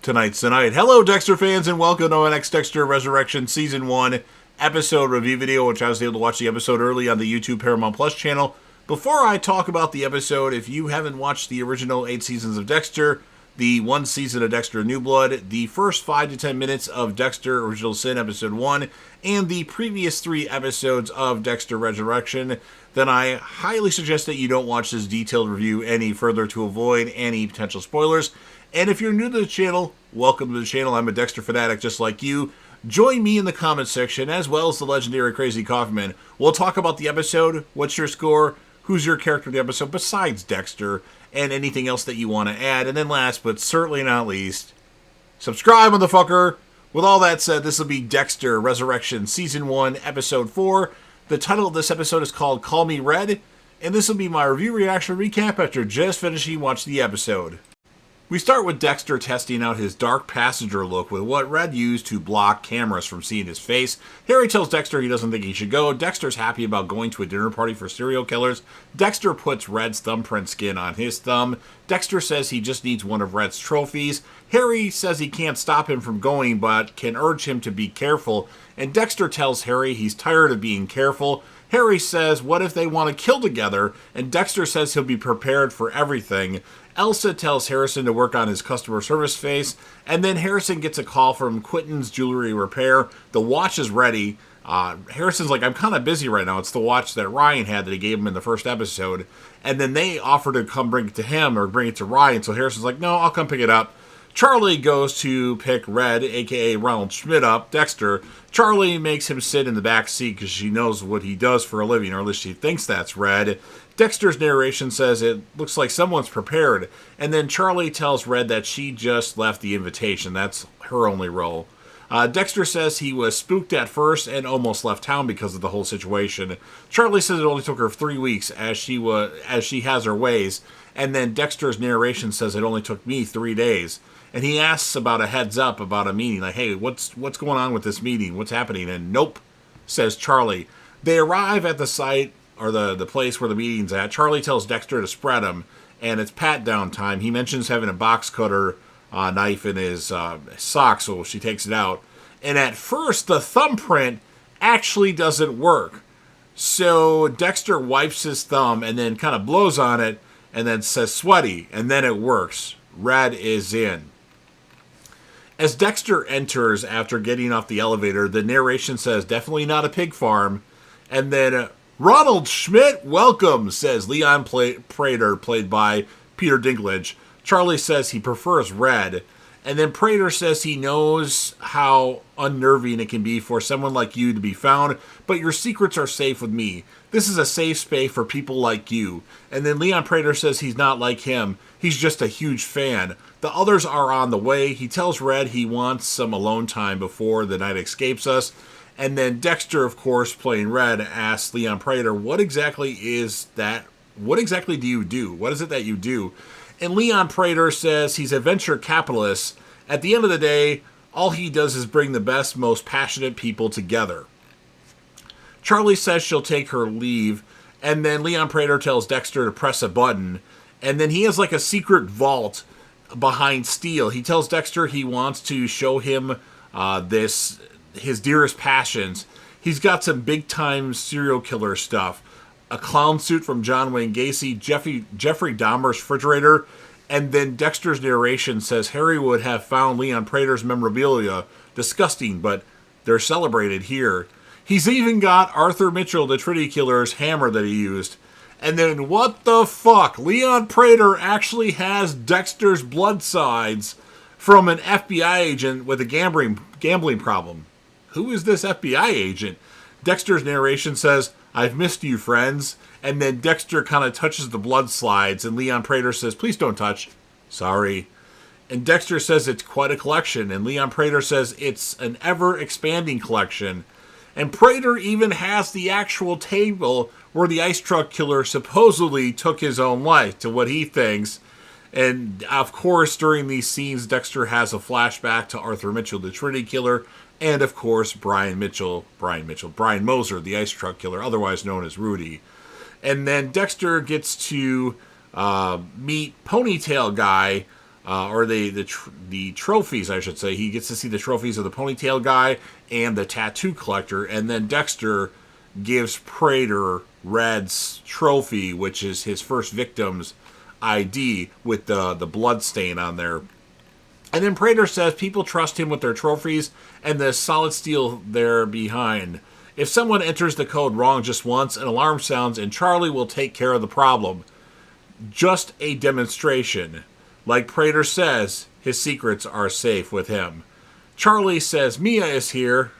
Tonight's the night. Hello, Dexter fans, and welcome to our next Dexter Resurrection Season 1 episode review video, which I was able to watch the episode early on the YouTube Paramount Plus channel. Before I talk about the episode, if you haven't watched the original 8 seasons of Dexter, the 1 season of Dexter New Blood, the first 5 to 10 minutes of Dexter Original Sin Episode 1, and the previous 3 episodes of Dexter Resurrection, then I highly suggest that you don't watch this detailed review any further to avoid any potential spoilers. And if you're new to the channel, welcome to the channel. I'm a Dexter fanatic just like you. Join me in the comments section, as well as the legendary Crazy Coffee Man. We'll talk about the episode, what's your score, who's your character of the episode besides Dexter, and anything else that you want to add. And then last, but certainly not least, subscribe, motherfucker! With all that said, this will be Dexter Resurrection Season 1, Episode 4. The title of this episode is called Call Me Red, and this will be my review reaction recap after just finishing watching the episode. We start with Dexter testing out his dark passenger look with what Red used to block cameras from seeing his face. Harry tells Dexter he doesn't think he should go. Dexter's happy about going to a dinner party for serial killers. Dexter puts Red's thumbprint skin on his thumb. Dexter says he just needs one of Red's trophies. Harry says he can't stop him from going, but can urge him to be careful. And Dexter tells Harry he's tired of being careful. Harry says, what if they want to kill together? And Dexter says he'll be prepared for everything. Elsa tells Harrison to work on his customer service face, and then Harrison gets a call from Quentin's Jewelry Repair. The watch is ready. Harrison's like, I'm kind of busy right now. It's the watch that Ryan had that he gave him in the first episode. And then they offer to come bring it to him or bring it to Ryan. So Harrison's like, no, I'll come pick it up. Charlie goes to pick Red, a.k.a. Ronald Schmidt, up, Dexter. Charlie makes him sit in the back seat because she knows what he does for a living, or at least she thinks that's Red. Dexter's narration says it looks like someone's prepared, and then Charlie tells Red that she just left the invitation. That's her only role. Dexter says he was spooked at first and almost left town because of the whole situation. Charlie says it only took her 3 weeks as she has her ways, and then Dexter's narration says it only took me 3 days. And he asks about a heads up about a meeting, like, hey, what's going on with this meeting? What's happening? And nope, says Charlie. They arrive at the site, or the place where the meeting's at. Charlie tells Dexter to spread him, and it's pat-down time. He mentions having a box cutter knife in his sock, so she takes it out. And at first, the thumbprint actually doesn't work. So Dexter wipes his thumb and then kind of blows on it and then says sweaty, and then it works. Red is in. As Dexter enters after getting off the elevator, the narration says, definitely not a pig farm. And then, Ronald Schmidt, welcome, says Leon Prater, played by Peter Dinklage. Charlie says he prefers Red. And then Prater says he knows how unnerving it can be for someone like you to be found, but your secrets are safe with me. This is a safe space for people like you. And then Leon Prater says he's not like him. He's just a huge fan. The others are on the way. He tells Red he wants some alone time before the night escapes us. And then Dexter, of course, playing Red, asks Leon Prater, what exactly is that? What exactly do you do? What is it that you do? And Leon Prater says he's a venture capitalist. At the end of the day, all he does is bring the best, most passionate people together. Charlie says she'll take her leave, and then Leon Prater tells Dexter to press a button, and then he has like a secret vault behind steel. He tells Dexter he wants to show him his dearest passions. He's got some big-time serial killer stuff. A clown suit from John Wayne Gacy, Jeffrey Dahmer's refrigerator, and then Dexter's narration says Harry would have found Leon Prater's memorabilia disgusting, but they're celebrated here. He's even got Arthur Mitchell, the Trinity Killer's hammer that he used. And then, what the fuck? Leon Prater actually has Dexter's blood sides from an FBI agent with a gambling problem. Who is this FBI agent? Dexter's narration says, I've missed you, friends. And then Dexter kind of touches the blood slides, and Leon Prater says, please don't touch. Sorry. And Dexter says it's quite a collection, and Leon Prater says it's an ever-expanding collection. And Prater even has the actual table where the ice truck killer supposedly took his own life, to what he thinks. And, of course, during these scenes, Dexter has a flashback to Arthur Mitchell, the Trinity Killer, and, of course, Brian Moser, the ice truck killer, otherwise known as Rudy. And then Dexter gets to meet Ponytail Guy, or the trophies, I should say. He gets to see the trophies of the ponytail guy and the tattoo collector, and then Dexter gives Prater Red's trophy, which is his first victim's ID with the blood stain on there. And then Prater says people trust him with their trophies and the solid steel there behind. If someone enters the code wrong just once, an alarm sounds and Charlie will take care of the problem. Just a demonstration. Like Prater says, his secrets are safe with him. Charlie says Mia is here.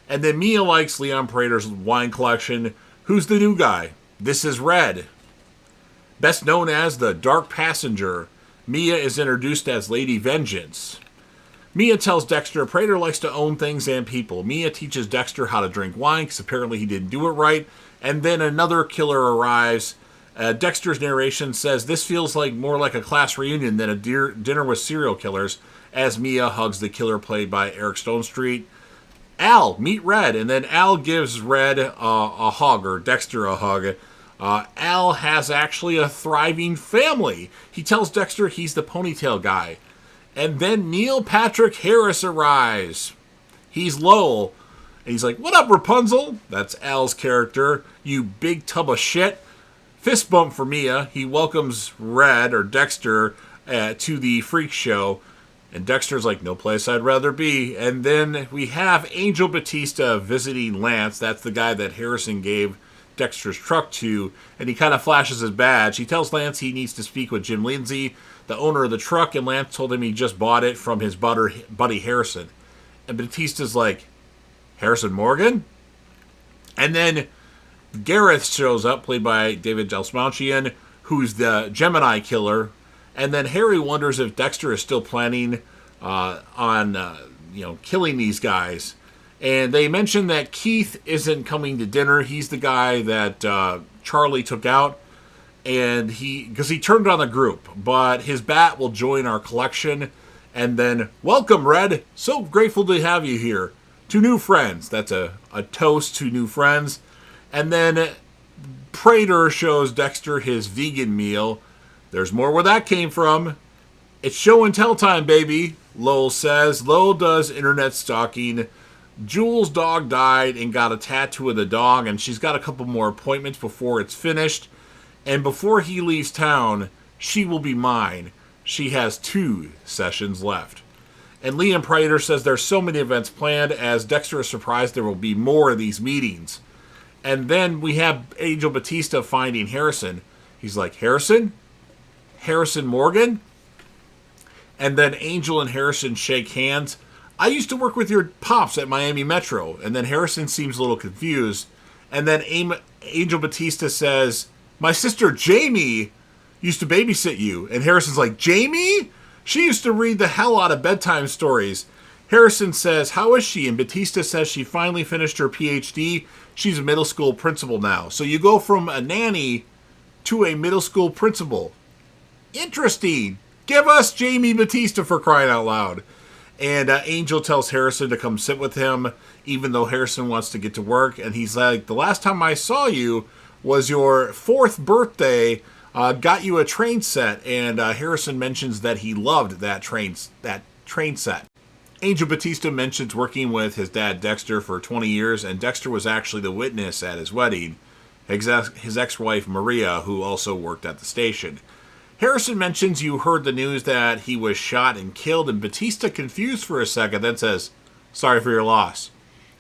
And then Mia likes Leon Prater's wine collection. Who's the new guy? This is Red. Best known as the Dark Passenger, Mia is introduced as Lady Vengeance. Mia tells Dexter Prater likes to own things and people. Mia teaches Dexter how to drink wine because apparently he didn't do it right. And then another killer arrives. Dexter's narration says this feels like more like a class reunion than a dinner with serial killers, as Mia hugs the killer played by Eric Stonestreet. Al, meet Red. And then Al gives Red a hug, or Dexter a hug. Al has actually a thriving family. He tells Dexter he's the ponytail guy. And then Neil Patrick Harris arrives. He's Lowell. And he's like, what up, Rapunzel? That's Al's character. You big tub of shit. Fist bump for Mia. He welcomes Red, or Dexter, to the freak show. And Dexter's like, no place I'd rather be. And then we have Angel Batista visiting Lance. That's the guy that Harrison gave Dexter's truck to. And he kind of flashes his badge. He tells Lance he needs to speak with Jim Lindsay, the owner of the truck. And Lance told him he just bought it from his buddy Harrison. And Batista's like, Harrison Morgan? And then Gareth shows up, played by David Dastmalchian, who's the Gemini killer. And then Harry wonders if Dexter is still planning on killing these guys. And they mention that Keith isn't coming to dinner. He's the guy that Charlie took out, and because he turned on the group. But his bat will join our collection. And then, welcome, Red. So grateful to have you here. To new friends. That's a toast to new friends. And then Prater shows Dexter his vegan meal. There's more where that came from. It's show and tell time, baby, Lowell says. Lowell does internet stalking. Jules' dog died and got a tattoo of the dog, and she's got a couple more appointments before it's finished. And before he leaves town, she will be mine. She has 2 sessions left. And Liam Prater says there's so many events planned, as Dexter is surprised there will be more of these meetings. And then we have Angel Batista finding Harrison. He's like, Harrison? Harrison Morgan? And then Angel and Harrison shake hands. I used to work with your pops at Miami Metro. And then Harrison seems a little confused. And then Angel Batista says, my sister Jamie used to babysit you. And Harrison's like, Jamie? She used to read the hell out of bedtime stories. Harrison says, how is she? And Batista says she finally finished her PhD. She's a middle school principal now. So you go from a nanny to a middle school principal. Interesting. Give us Jamie Batista, for crying out loud. And Angel tells Harrison to come sit with him, even though Harrison wants to get to work. And he's like, the last time I saw you was your 4th birthday. Got you a train set. And Harrison mentions that he loved that train set. Angel Batista mentions working with his dad Dexter for 20 years, and Dexter was actually the witness at his wedding, his ex-wife Maria, who also worked at the station. Harrison mentions you heard the news that he was shot and killed, and Batista, confused for a second, then says, sorry for your loss.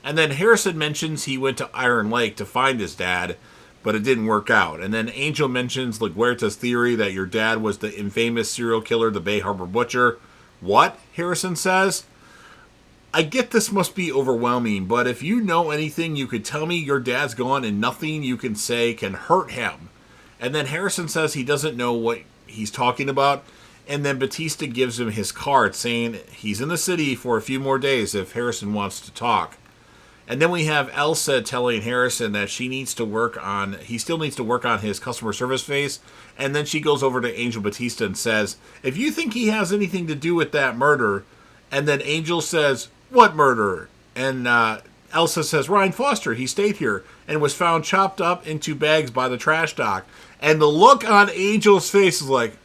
And then Harrison mentions he went to Iron Lake to find his dad, but it didn't work out. And then Angel mentions LaGuerta's theory that your dad was the infamous serial killer, the Bay Harbor Butcher. What? Harrison says. I get this must be overwhelming, but if you know anything, you could tell me your dad's gone and nothing you can say can hurt him. And then Harrison says he doesn't know what he's talking about. And then Batista gives him his card saying he's in the city for a few more days if Harrison wants to talk. And then we have Elsa telling Harrison that he still needs to work on his customer service face. And then she goes over to Angel Batista and says, if you think he has anything to do with that murder. And then Angel says, what murder? And Elsa says, Ryan Foster, he stayed here and was found chopped up into bags by the trash dock. And the look on Angel's face is like,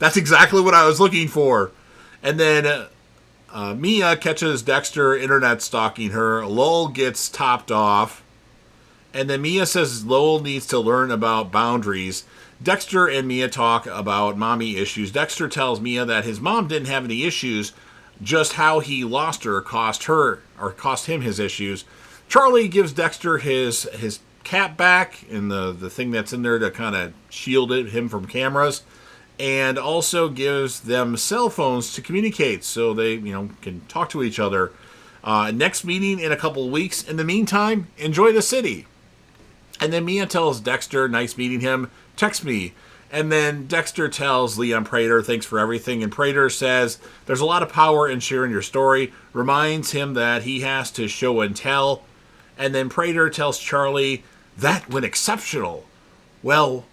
That's exactly what I was looking for. And then Mia catches Dexter internet stalking her. Lowell gets topped off. And then Mia says Lowell needs to learn about boundaries. Dexter and Mia talk about mommy issues. Dexter tells Mia that his mom didn't have any issues, just how he lost her cost him his issues. Charlie gives Dexter his cap back and the thing that's in there to kind of shield him from cameras, and also gives them cell phones to communicate so they can talk to each other. Next meeting in a couple of weeks. In the meantime, enjoy the city. And then Mia tells Dexter, nice meeting him, text me. And then Dexter tells Leon Prater, thanks for everything. And Prater says, there's a lot of power in sharing your story. Reminds him that he has to show and tell. And then Prater tells Charlie, that went exceptional. Well,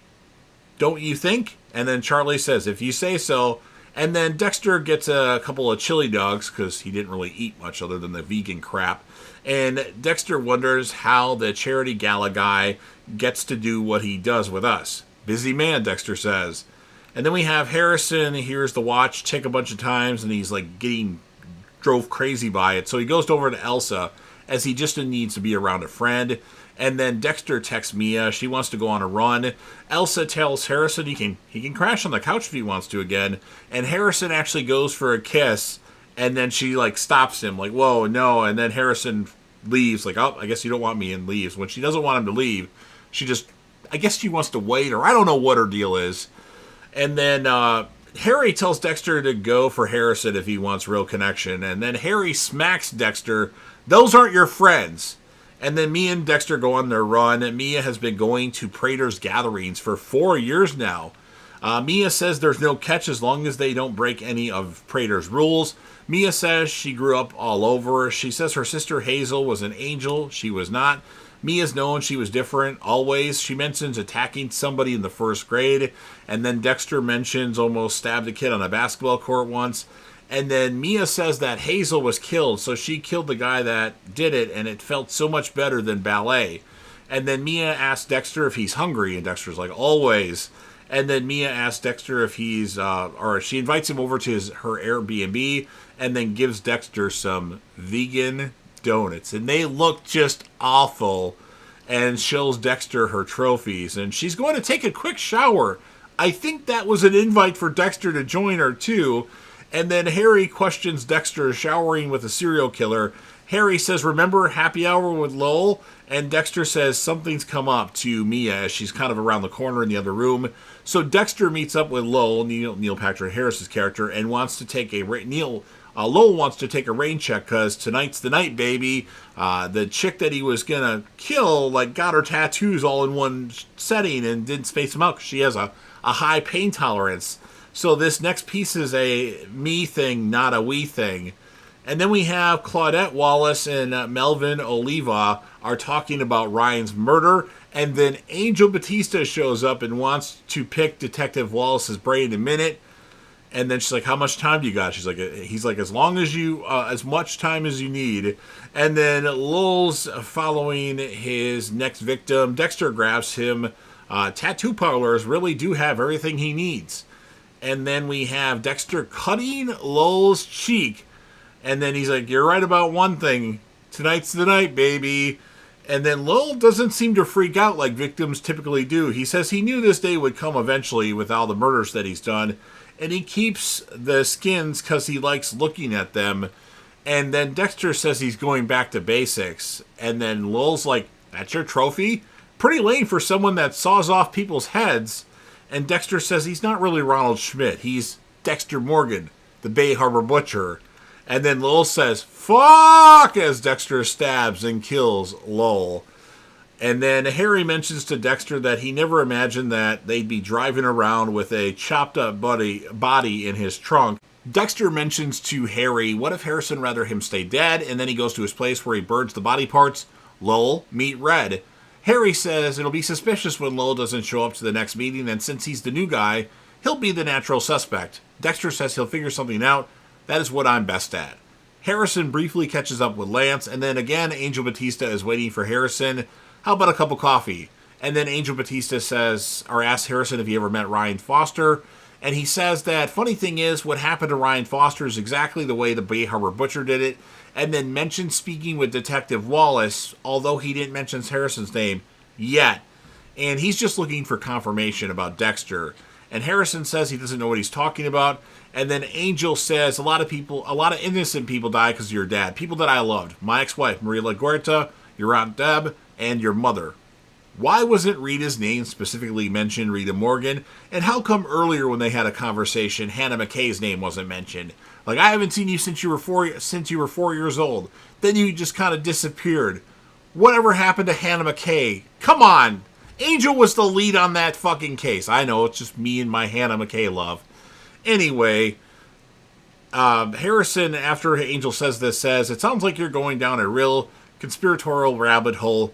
don't you think? And then Charlie says, if you say so. And then Dexter gets a couple of chili dogs because he didn't really eat much other than the vegan crap. And Dexter wonders how the charity gala guy gets to do what he does with us. Busy man, Dexter says. And then we have Harrison. He hears the watch tick a bunch of times, and he's like drove crazy by it. So he goes over to Elsa, as he just needs to be around a friend. And then Dexter texts Mia. She wants to go on a run. Elsa tells Harrison he can crash on the couch if he wants to again. And Harrison actually goes for a kiss. And then she stops him whoa, no. And then Harrison leaves oh, I guess you don't want me, and leaves. When she doesn't want him to leave, I guess she wants to wait, or I don't know what her deal is. And then Harry tells Dexter to go for Harrison if he wants real connection. And then Harry smacks Dexter. Those aren't your friends. And then Mia and Dexter go on their run. And Mia has been going to Prater's gatherings for 4 years now. Mia says there's no catch as long as they don't break any of Prater's rules. Mia says she grew up all over. She says her sister Hazel was an angel. She was not. Mia's known she was different always. She mentions attacking somebody in the first grade. And then Dexter mentions almost stabbed a kid on a basketball court once. And then Mia says that Hazel was killed, so she killed the guy that did it, and it felt so much better than ballet. And then Mia asks Dexter if he's hungry, and Dexter's like, always. And then Mia asks Dexter if he's, or she invites him over to her Airbnb, and then gives Dexter some vegan donuts. And they look just awful, and shows Dexter her trophies. And she's going to take a quick shower. I think that was an invite for Dexter to join her, too. And then Harry questions Dexter showering with a serial killer. Harry says, remember happy hour with Lowell? And Dexter says something's come up to Mia as she's kind of around the corner in the other room. So Dexter meets up with Lowell, Neil Patrick Harris's character, and wants to take Lowell wants to take a rain check because tonight's the night, baby. The chick that he was going to kill got her tattoos all in one setting and didn't space them out because she has a high pain tolerance. So this next piece is a me thing, not a we thing. And then we have Claudette Wallace and Melvin Oliva are talking about Ryan's murder. And then Angel Batista shows up and wants to pick Detective Wallace's brain in a minute. And then she's like, how much time do you got? He's like, as much time as you need. And then Lowell's following his next victim. Dexter grabs him. Tattoo parlors really do have everything he needs. And then we have Dexter cutting Lowell's cheek. And then he's like, you're right about one thing. Tonight's the night, baby. And then Lowell doesn't seem to freak out like victims typically do. He says he knew this day would come eventually with all the murders that he's done. And he keeps the skins because he likes looking at them. And then Dexter says he's going back to basics. And then Lowell's like, that's your trophy? Pretty lame for someone that saws off people's heads. And Dexter says he's not really Ronald Schmidt. He's Dexter Morgan, the Bay Harbor Butcher. And then Lowell says, fuck, as Dexter stabs and kills Lowell. And then Harry mentions to Dexter that he never imagined that they'd be driving around with a chopped up body in his trunk. Dexter mentions to Harry, what if Harrison rather him stay dead? And then he goes to his place where he burns the body parts. Lowell, meet Red. Harry says it'll be suspicious when Lowell doesn't show up to the next meeting, and since he's the new guy, he'll be the natural suspect. Dexter says he'll figure something out. That is what I'm best at. Harrison briefly catches up with Lance, and then again, Angel Batista is waiting for Harrison. How about a cup of coffee? And then Angel Batista asks Harrison if he ever met Ryan Foster. And he says that, funny thing is, what happened to Ryan Foster is exactly the way the Bay Harbor Butcher did it, and then mentioned speaking with Detective Wallace, although he didn't mention Harrison's name yet. And he's just looking for confirmation about Dexter. And Harrison says he doesn't know what he's talking about. And then Angel says, a lot of innocent people die because of your dad. People that I loved. My ex-wife, Maria LaGuerta, your Aunt Deb, and your mother. Why wasn't Rita's name specifically mentioned, Rita Morgan? And how come earlier when they had a conversation, Hannah McKay's name wasn't mentioned? Like, I haven't seen you since you were 4 years old. Then you just kind of disappeared. Whatever happened to Hannah McKay? Come on! Angel was the lead on that fucking case. I know, it's just me and my Hannah McKay love. Anyway, Harrison, after Angel says this, says, it sounds like you're going down a real conspiratorial rabbit hole.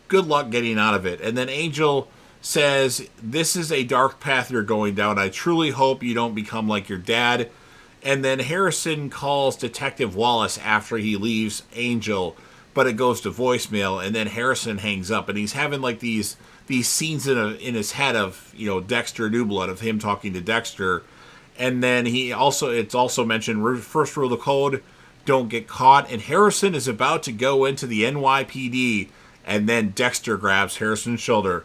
Good luck getting out of it. And then Angel says, this is a dark path you're going down. I truly hope you don't become like your dad. And then Harrison calls Detective Wallace after he leaves Angel, but it goes to voicemail. And then Harrison hangs up, and he's having like these scenes in his head of, you know, Dexter New Blood, of him talking to Dexter. And then it's also mentioned, first rule of the code, don't get caught. And Harrison is about to go into the NYPD. And then Dexter grabs Harrison's shoulder.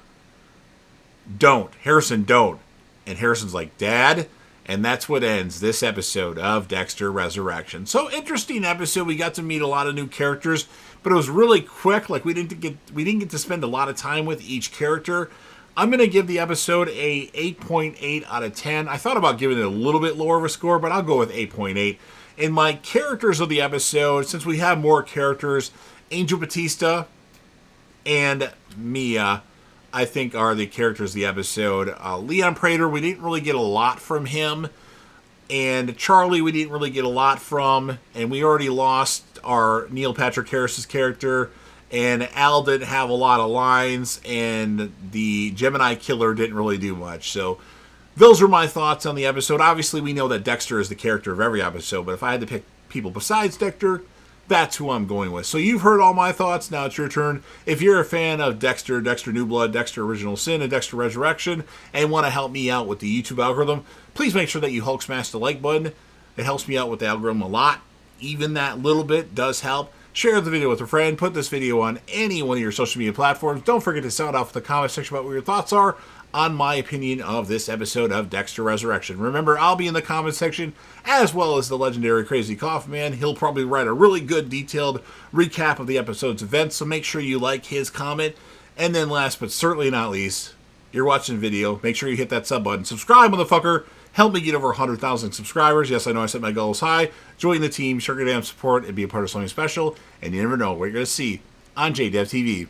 Don't. Harrison, don't. And Harrison's like, Dad? And that's what ends this episode of Dexter Resurrection. So, interesting episode. We got to meet a lot of new characters, but it was really quick. Like, we didn't get to spend a lot of time with each character. I'm going to give the episode a 8.8 out of 10. I thought about giving it a little bit lower of a score, but I'll go with 8.8. And my characters of the episode, since we have more characters, Angel Batista and Mia, I think, are the characters of the episode. Leon Prater, we didn't really get a lot from him. And Charlie, we didn't really get a lot from. And we already lost our Neil Patrick Harris's character. And Al didn't have a lot of lines. And the Gemini Killer didn't really do much. So those are my thoughts on the episode. Obviously, we know that Dexter is the character of every episode. But if I had to pick people besides Dexter, that's who I'm going with. So you've heard all my thoughts. Now it's your turn. If you're a fan of Dexter, Dexter New Blood, Dexter Original Sin, and Dexter Resurrection, and want to help me out with the YouTube algorithm, please make sure that you Hulk smash the like button. It helps me out with the algorithm a lot. Even that little bit does help. Share the video with a friend. Put this video on any one of your social media platforms. Don't forget to sound off in the comment section about what your thoughts are on my opinion of this episode of Dexter Resurrection. Remember, I'll be in the comment section, as well as the legendary Crazy Coffee Man. He'll probably write a really good, detailed recap of the episode's events, so make sure you like his comment. And then last but certainly not least, you're watching the video, make sure you hit that sub button. Subscribe, motherfucker. Help me get over 100,000 subscribers. Yes, I know I set my goals high. Join the team, show your damn support, and be a part of something special. And you never know what you're going to see on JDev TV.